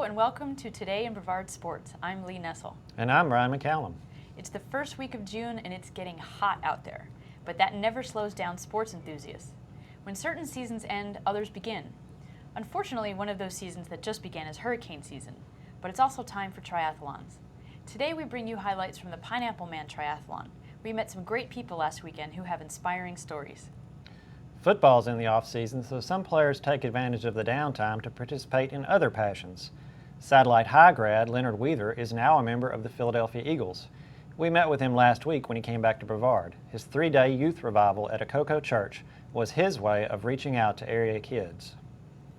Hello and welcome to Today in Brevard Sports. I'm Lee Nessel. And I'm Ryan McCallum. It's the first week of June and it's getting hot out there, but that never slows down sports enthusiasts. When certain seasons end, others begin. Unfortunately, one of those seasons that just began is hurricane season, but it's also time for triathlons. Today we bring you highlights from the Pineapple Man Triathlon. We met some great people last weekend who have inspiring stories. Football's in the off-season, so some players take advantage of the downtime to participate in other passions. Satellite High grad Leonard Weaver is now a member of the Philadelphia Eagles. We met with him last week when he came back to Brevard. His 3-day youth revival at a Cocoa church was his way of reaching out to area kids.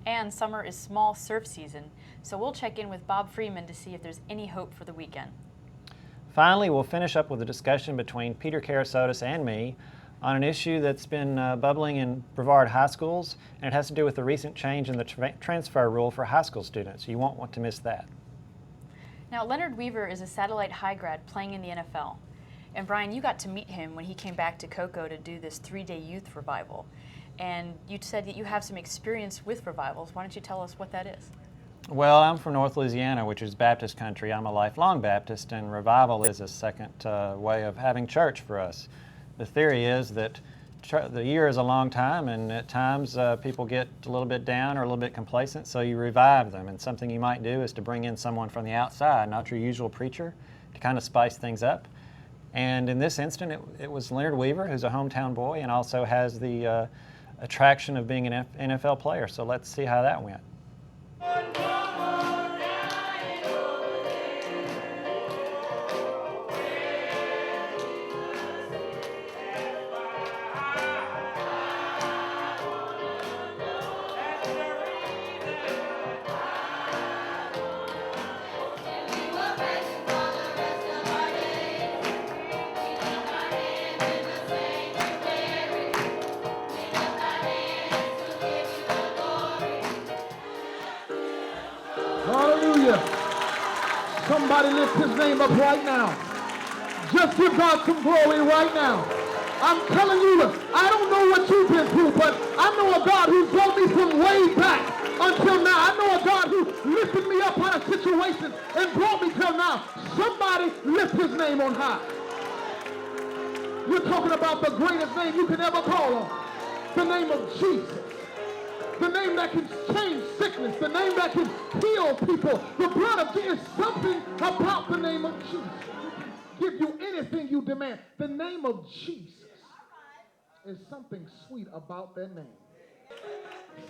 And summer is small surf season, so we'll check in with Bob Freeman to see if there's any hope for the weekend. Finally, we'll finish up with a discussion between Peter Kerasotis and me on an issue that's been bubbling in Brevard high schools, and it has to do with the recent change in the transfer rule for high school students. You won't want to miss that. Now, Leonard Weaver is a Satellite High grad playing in the NFL. And Brian, you got to meet him when he came back to Cocoa to do this 3-day youth revival. And you said that you have some experience with revivals. Why don't you tell us what that is? Well, I'm from North Louisiana, which is Baptist country. I'm a lifelong Baptist, and revival is a second way of having church for us. The theory is that the year is a long time, and at times people get a little bit down or a little bit complacent, so you revive them. And something you might do is to bring in someone from the outside, not your usual preacher, to kind of spice things up. And in this instant, it was Leonard Weaver, who's a hometown boy and also has the attraction of being an NFL player. So let's see how that went. Hallelujah. Somebody lift his name up right now. Just give God some glory right now. I'm telling you, I don't know what you've been through, but I know a God who brought me from way back until now. I know a God who lifted me up out of situations and brought me till now. Somebody lift his name on high. You're talking about the greatest name you can ever call on. The name of Jesus. The name that can change sickness, the name that can heal people. The blood of Jesus, something about the name of Jesus. Give you anything you demand. The name of Jesus is something sweet about that name.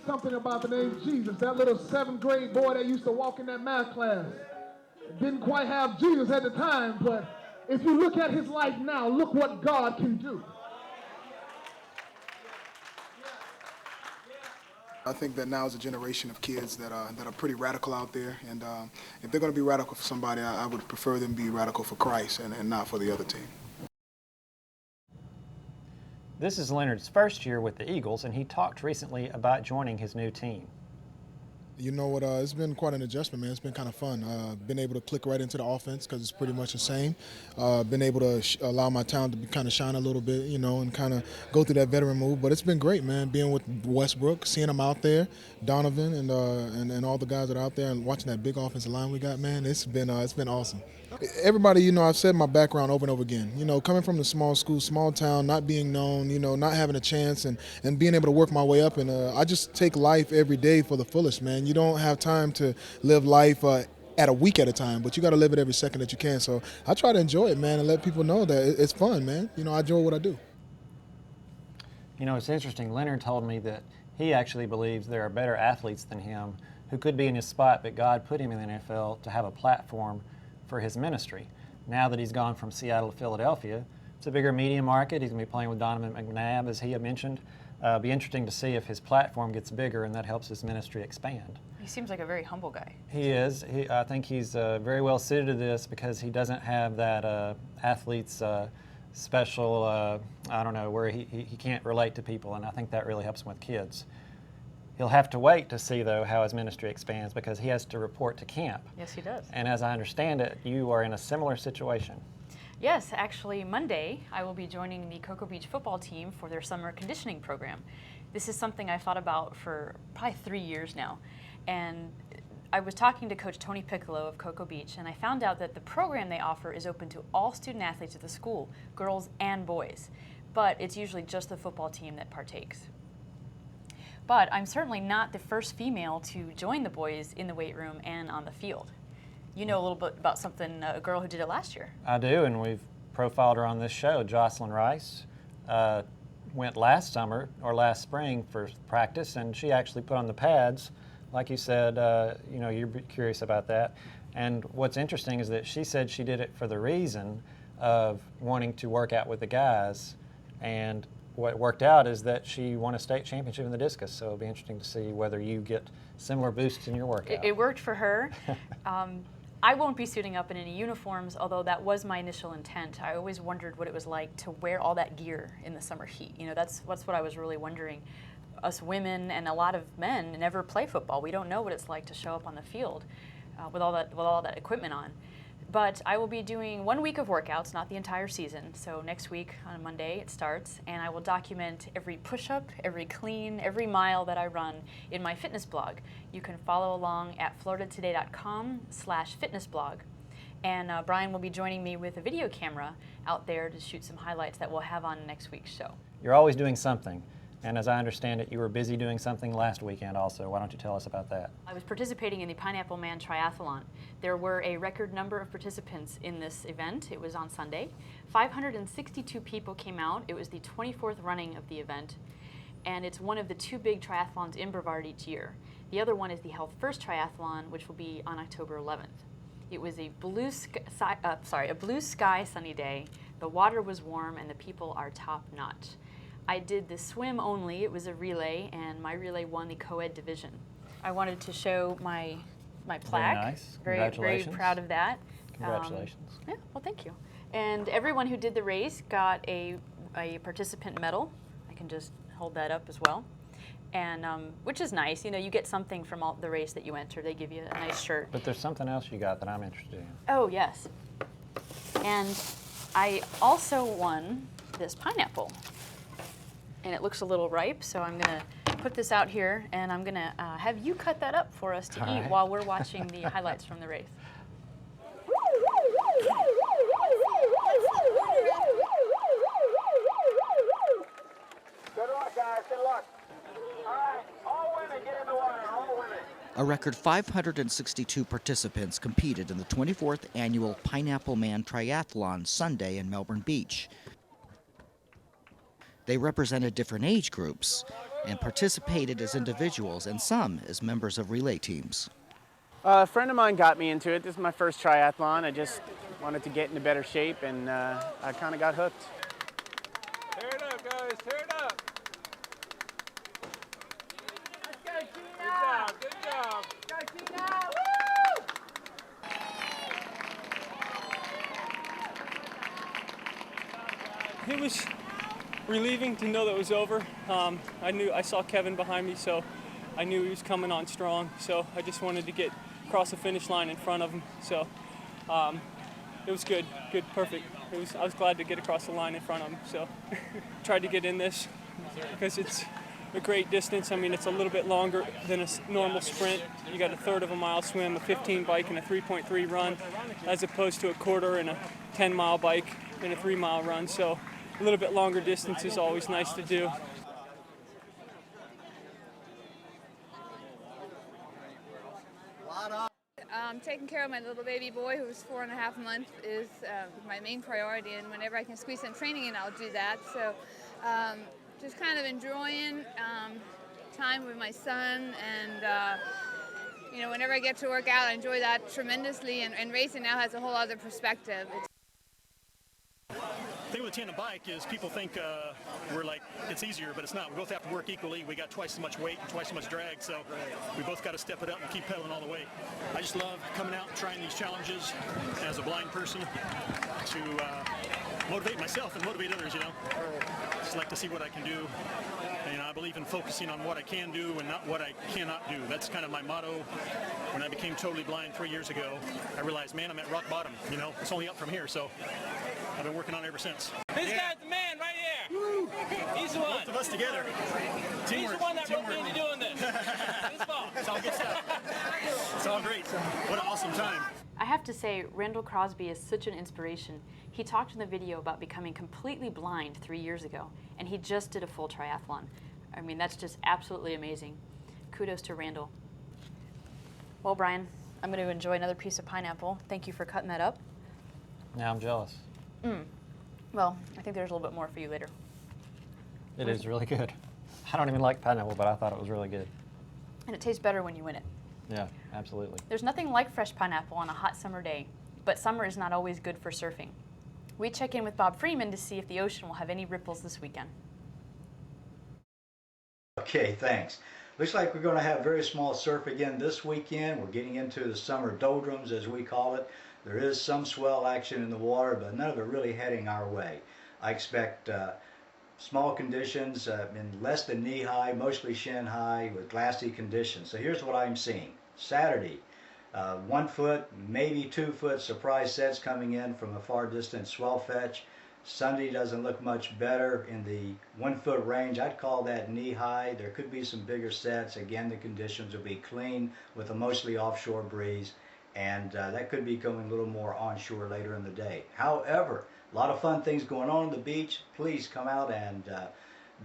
Something about the name Jesus. That little 7th grade boy that used to walk in that math class didn't quite have Jesus at the time, but if you look at his life now, look what God can do. I think that now is a generation of kids that are pretty radical out there, and if they're going to be radical for somebody, I would prefer them be radical for Christ and not for the other team. This is Leonard's first year with the Eagles, and he talked recently about joining his new team. You know what, it's been quite an adjustment, man. It's been kind of fun. Been able to click right into the offense because it's pretty much the same. Been able to allow my talent to kind of shine a little bit, you know, and kind of go through that veteran move. But it's been great, man, being with Westbrook, seeing them out there, Donovan, and all the guys that are out there, and watching that big offensive line we got, man. It's been awesome. Everybody, you know, I've said my background over and over again. You know, coming from the small school, small town, not being known, you know, not having a chance, and being able to work my way up. And I just take life every day for the fullest, man. You don't have time to live life at a week at a time, but you got to live it every second that you can. So I try to enjoy it, man, and let people know that it's fun, man. You know, I enjoy what I do. You know, it's interesting. Leonard told me that he actually believes there are better athletes than him who could be in his spot, but God put him in the NFL to have a platform for his ministry. Now that he's gone from Seattle to Philadelphia, it's a bigger media market. He's going to be playing with Donovan McNabb, as he had mentioned. Be interesting to see if his platform gets bigger and that helps his ministry expand. He seems like a very humble guy. He is. I think he's very well suited to this because he doesn't have that athlete's special, I don't know, where he can't relate to people, and I think that really helps him with kids. He'll have to wait to see, though, how his ministry expands because he has to report to camp. Yes, he does. And as I understand it, you are in a similar situation. Yes, actually Monday I will be joining the Cocoa Beach football team for their summer conditioning program. This is something I've thought about for probably 3 years now. And I was talking to Coach Tony Piccolo of Cocoa Beach, and I found out that the program they offer is open to all student athletes at the school, girls and boys, but it's usually just the football team that partakes. But I'm certainly not the first female to join the boys in the weight room and on the field. You know a little bit about something, a girl who did it last year. I do, and we've profiled her on this show. Jocelyn Rice went last summer or last spring for practice, and she actually put on the pads. Like you said, you know, you're curious about that. And what's interesting is that she said she did it for the reason of wanting to work out with the guys, and what worked out is that she won a state championship in the discus, so it'll be interesting to see whether you get similar boosts in your workout. It worked for her. I won't be suiting up in any uniforms, although that was my initial intent. I always wondered what it was like to wear all that gear in the summer heat. You know, that's what I was really wondering. Us women and a lot of men never play football. We don't know what it's like to show up on the field with all that equipment on. But I will be doing 1 week of workouts, not the entire season. So next week on Monday it starts, and I will document every push-up, every clean, every mile that I run in my fitness blog. You can follow along at floridatoday.com/fitnessblog. And Brian will be joining me with a video camera out there to shoot some highlights that we'll have on next week's show. You're always doing something. And as I understand it, you were busy doing something last weekend also. Why don't you tell us about that? I was participating in the Pineapple Man Triathlon. There were a record number of participants in this event. It was on Sunday. 562 people came out. It was the 24th running of the event, and it's one of the 2 big triathlons in Brevard each year. The other one is the Health First Triathlon, which will be on October 11th. It was a blue sky sunny day. The water was warm, and the people are top-notch. I did the swim only. It was a relay, and my relay won the co-ed division. I wanted to show my plaque. Very nice. Very Congratulations. proud of that. Congratulations. Yeah, well, thank you. And everyone who did the race got a participant medal. I can just hold that up as well. And which is nice. You know, you get something from the race that you enter. They give you a nice shirt. But there's something else you got that I'm interested in. Oh, yes. And I also won this pineapple. And it looks a little ripe, so I'm going to put this out here, and I'm going to have you cut that up for us to eat while we're watching the highlights from the race. Good luck, guys. Good luck. All right, all women get in the water. All women. A record 562 participants competed in the 24th annual Pineapple Man Triathlon Sunday in Melbourne Beach. They represented different age groups and participated as individuals and some as members of relay teams. A friend of mine got me into it. This is my first triathlon. I just wanted to get into better shape, and I kind of got hooked. Tear it up, guys. Tear it up. Good job. Good job. It was relieving to know that it was over. I saw Kevin behind me, so I knew he was coming on strong. So I just wanted to get across the finish line in front of him. So it was good, perfect. I was glad to get across the line in front of him. So tried to get in this because it's a great distance. I mean, it's a little bit longer than a normal sprint. You got a 1/3 of a mile swim, a 15 bike, and a 3.3 run, as opposed to a 1/4 and a 10-mile bike and a 3-mile run. So a little bit longer distance is always nice to do. Taking care of my little baby boy, who's 4.5 months, is my main priority, and whenever I can squeeze some training in, I'll do that. So just kind of enjoying time with my son, and you know, whenever I get to work out, I enjoy that tremendously, and racing now has a whole other perspective. The thing with the tandem bike is people think we're like, it's easier, but it's not. We both have to work equally. We got twice as much weight and twice as much drag, so we both got to step it up and keep pedaling all the way. I just love coming out and trying these challenges as a blind person to motivate myself and motivate others, you know. Just like to see what I can do. And I believe in focusing on what I can do and not what I cannot do. That's kind of my motto. When I became totally blind 3 years ago, I realized, man, I'm at rock bottom, you know. It's only up from here, so I've been working on it ever since. This guy's the man right here. Woo. He's the one. Both of us together. Teamwork. He's the one that roped me into doing this. His fault. It's all good stuff. it's all great. What an awesome time. I have to say, Randall Crosby is such an inspiration. He talked in the video about becoming completely blind 3 years ago, and he just did a full triathlon. I mean, that's just absolutely amazing. Kudos to Randall. Well, Brian, I'm going to enjoy another piece of pineapple. Thank you for cutting that up. Now I'm jealous. Well, I think there's a little bit more for you later. It is really good. I don't even like pineapple, but I thought it was really good. And it tastes better when you win it. Yeah, absolutely. There's nothing like fresh pineapple on a hot summer day, but summer is not always good for surfing. We check in with Bob Freeman to see if the ocean will have any ripples this weekend. Okay, thanks. Looks like we're going to have very small surf again this weekend. We're getting into the summer doldrums, as we call it. There is some swell action in the water, but none of it really heading our way. I expect small conditions in less than knee-high, mostly shin-high, with glassy conditions. So here's what I'm seeing. Saturday, 1 foot, maybe 2 foot surprise sets coming in from a far distance swell fetch. Sunday doesn't look much better in the 1 foot range. I'd call that knee-high. There could be some bigger sets. Again, the conditions will be clean with a mostly offshore breeze, and that could be going a little more onshore later in the day. However, a lot of fun things going on the beach. Please come out and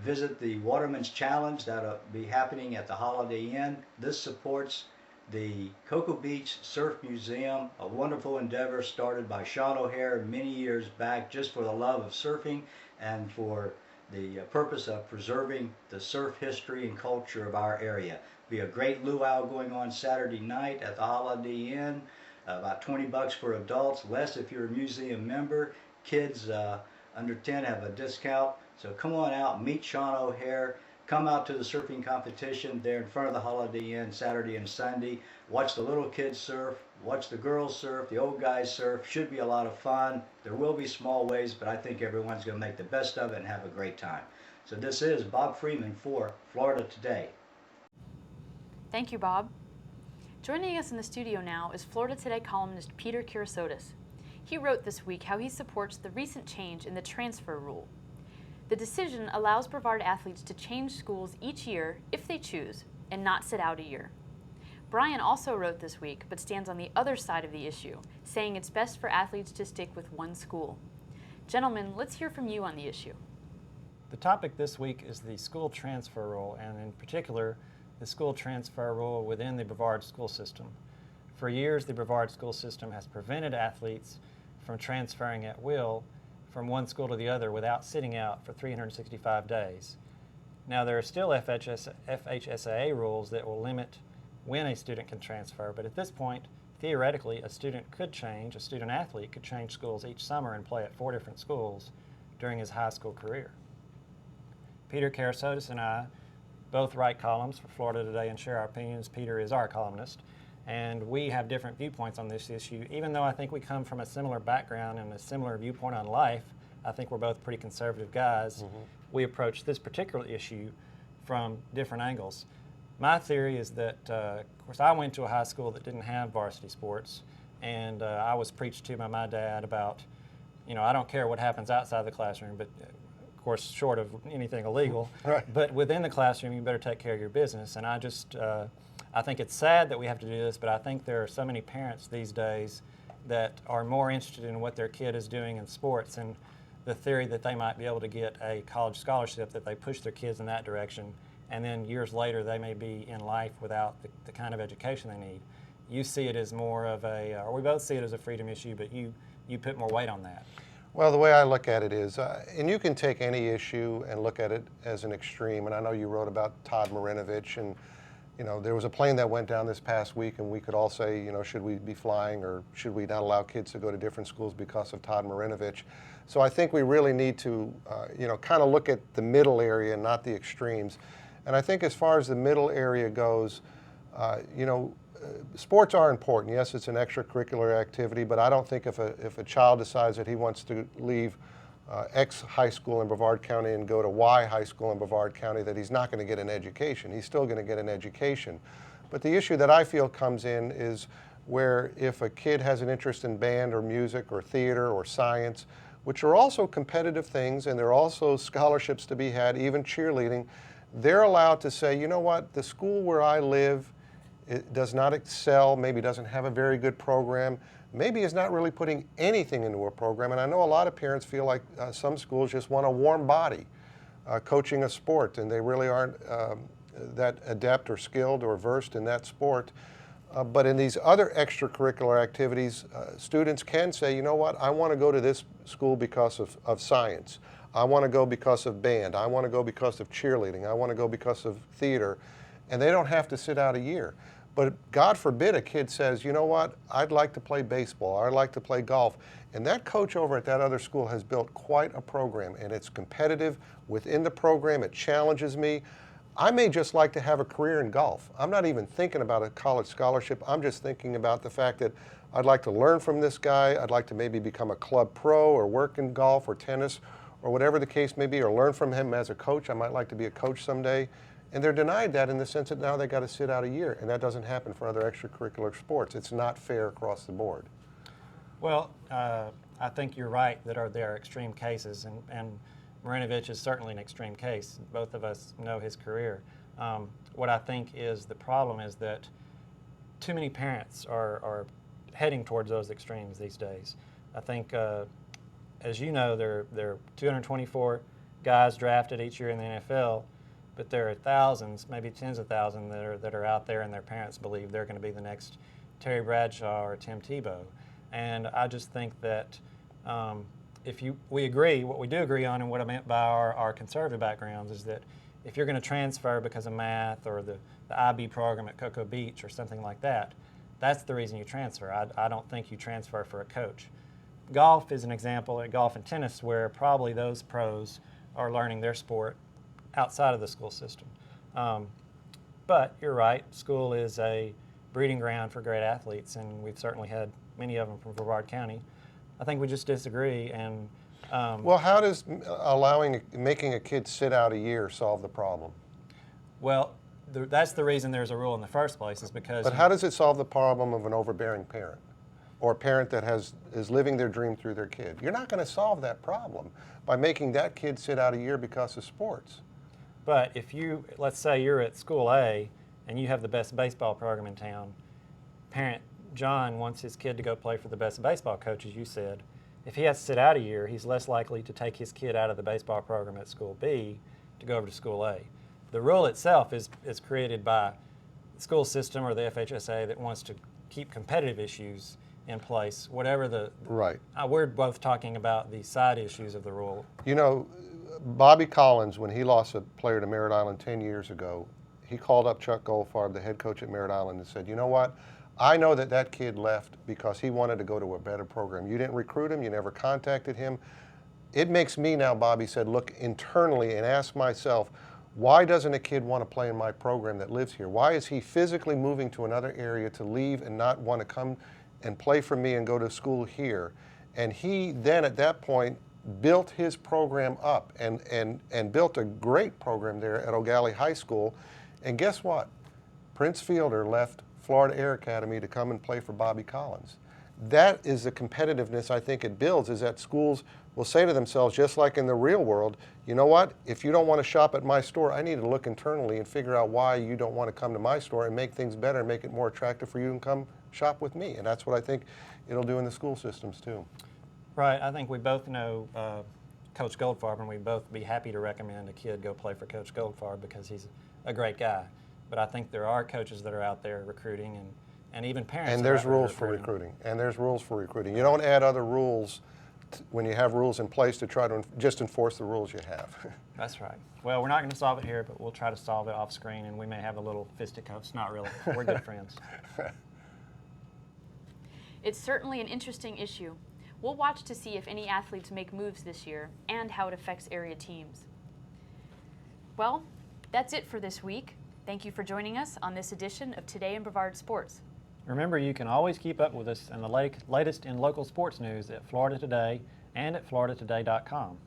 visit the Waterman's Challenge. That'll be happening at the Holiday Inn. This supports the Cocoa Beach Surf Museum, a wonderful endeavor started by Sean O'Hare many years back just for the love of surfing and for the purpose of preserving the surf history and culture of our area. Be a great luau going on Saturday night at the Holiday Inn. About $20 for adults, less if you're a museum member. Kids under 10 have a discount. So come on out, meet Sean O'Hare. Come out to the surfing competition there in front of the Holiday Inn Saturday and Sunday. Watch the little kids surf, watch the girls surf, the old guys surf. Should be a lot of fun. There will be small waves, but I think everyone's going to make the best of it and have a great time. So this is Bob Freeman for Florida Today. Thank you, Bob. Joining us in the studio now is Florida Today columnist Peter Kerasotis. He wrote this week how he supports the recent change in the transfer rule. The decision allows Brevard athletes to change schools each year if they choose and not sit out a year. Brian also wrote this week but stands on the other side of the issue, saying it's best for athletes to stick with one school. Gentlemen, let's hear from you on the issue. The topic this week is the school transfer rule, and in particular, the school transfer rule within the Brevard school system. For years, the Brevard school system has prevented athletes from transferring at will from one school to the other without sitting out for 365 days. Now, there are still FHSAA rules that will limit when a student can transfer, but at this point, theoretically, a student athlete could change schools each summer and play at 4 different schools during his high school career. Peter Kerasotis and I both write columns for Florida Today and share our opinions. Peter is our columnist, and we have different viewpoints on this issue. Even though I think we come from a similar background and a similar viewpoint on life, I think we're both pretty conservative guys. We approach this particular issue from different angles. My theory is that, of course, I went to a high school that didn't have varsity sports, and I was preached to by my dad about, I don't care what happens outside the classroom, but of course, short of anything illegal, Right. But within the classroom, you better take care of your business. And I think it's sad that we have to do this, but I think there are so many parents these days that are more interested in what their kid is doing in sports and the theory that they might be able to get a college scholarship, that they push their kids in that direction, and then years later they may be in life without the kind of education they need. You see it as more of or we both see it as a freedom issue, but you put more weight on that. Well, the way I look at it is, and you can take any issue and look at it as an extreme, and I know you wrote about Todd Marinovich, and there was a plane that went down this past week, and we could all say, should we be flying or should we not allow kids to go to different schools because of Todd Marinovich? So I think we really need to, kind of look at the middle area, not the extremes. And I think as far as the middle area goes, sports are important. Yes, it's an extracurricular activity, but I don't think if a child decides that he wants to leave X high school in Brevard County and go to Y high school in Brevard County, that he's not going to get an education. He's still going to get an education. But the issue that I feel comes in is where if a kid has an interest in band or music or theater or science, which are also competitive things, and there are also scholarships to be had, even cheerleading, they're allowed to say, you know what, the school where I live does not excel, maybe doesn't have a very good program, maybe is not really putting anything into a program. And I know a lot of parents feel like some schools just want a warm body coaching a sport, and they really aren't that adept or skilled or versed in that sport. But in these other extracurricular activities, students can say, you know what, I want to go to this school because of science. I want to go because of band. I want to go because of cheerleading. I want to go because of theater. And they don't have to sit out a year. But God forbid a kid says, you know what, I'd like to play baseball, or I'd like to play golf. And that coach over at that other school has built quite a program, and it's competitive within the program. It challenges me. I may just like to have a career in golf. I'm not even thinking about a college scholarship. I'm just thinking about the fact that I'd like to learn from this guy. I'd like to maybe become a club pro or work in golf or tennis or whatever the case may be, or learn from him as a coach. I might like to be a coach someday. And they're denied that in the sense that now they got to sit out a year, and that doesn't happen for other extracurricular sports. It's not fair across the board. Well, I think you're right that there are extreme cases, and Marinovich is certainly an extreme case. Both of us know his career. What I think is the problem is that too many parents are heading towards those extremes these days. I think, as you know, there are 224 guys drafted each year in the NFL, but there are thousands, maybe tens of thousands that are out there, and their parents believe they're going to be the next Terry Bradshaw or Tim Tebow. And I just think that we agree, what we do agree on, and what I meant by our conservative backgrounds is that if you're going to transfer because of math or the IB program at Cocoa Beach or something like that, that's the reason you transfer. I don't think you transfer for a coach. Golf is an example at golf and tennis where probably those pros are learning their sport outside of the school system. But you're right, school is a breeding ground for great athletes, and we've certainly had many of them from Brevard County. I think we just disagree. And well, how does making a kid sit out a year solve the problem? Well, that's the reason there's a rule in the first place, is because. But how does it solve the problem of an overbearing parent, or a parent that is living their dream through their kid? You're not going to solve that problem by making that kid sit out a year because of sports. But if let's say you're at school A and you have the best baseball program in town, parent John wants his kid to go play for the best baseball coach, as you said. If he has to sit out a year, he's less likely to take his kid out of the baseball program at school B to go over to school A. The rule itself is created by the school system or the FHSA that wants to keep competitive issues in place, whatever the. Right. We're both talking about the side issues of the rule. You know, Bobby Collins, when he lost a player to Merritt Island 10 years ago, he called up Chuck Goldfarb, the head coach at Merritt Island, and said, you know what? I know that kid left because he wanted to go to a better program. You didn't recruit him. You never contacted him. It makes me now, Bobby said, look internally and ask myself, why doesn't a kid want to play in my program that lives here? Why is he physically moving to another area to leave and not want to come and play for me and go to school here? And he then at that point built his program up and built a great program there at O'Galley High School. And guess what? Prince Fielder left Florida Air Academy to come and play for Bobby Collins. That is the competitiveness I think it builds, is that schools will say to themselves, just like in the real world, you know what, if you don't want to shop at my store, I need to look internally and figure out why you don't want to come to my store and make things better and make it more attractive for you and come shop with me. And that's what I think it'll do in the school systems too. Right, I think we both know Coach Goldfarb, and we'd both be happy to recommend a kid go play for Coach Goldfarb because he's a great guy. But I think there are coaches that are out there recruiting, and even parents. And there's rules for recruiting. And there's rules for recruiting. You don't add other rules when you have rules in place to try to just enforce the rules you have. That's right. Well, we're not going to solve it here, but we'll try to solve it off screen, and we may have a little fisticuffs. Not really. We're good friends. It's certainly an interesting issue. We'll watch to see if any athletes make moves this year and how it affects area teams. Well, that's it for this week. Thank you for joining us on this edition of Today in Brevard Sports. Remember, you can always keep up with us and the latest in local sports news at Florida Today and at floridatoday.com.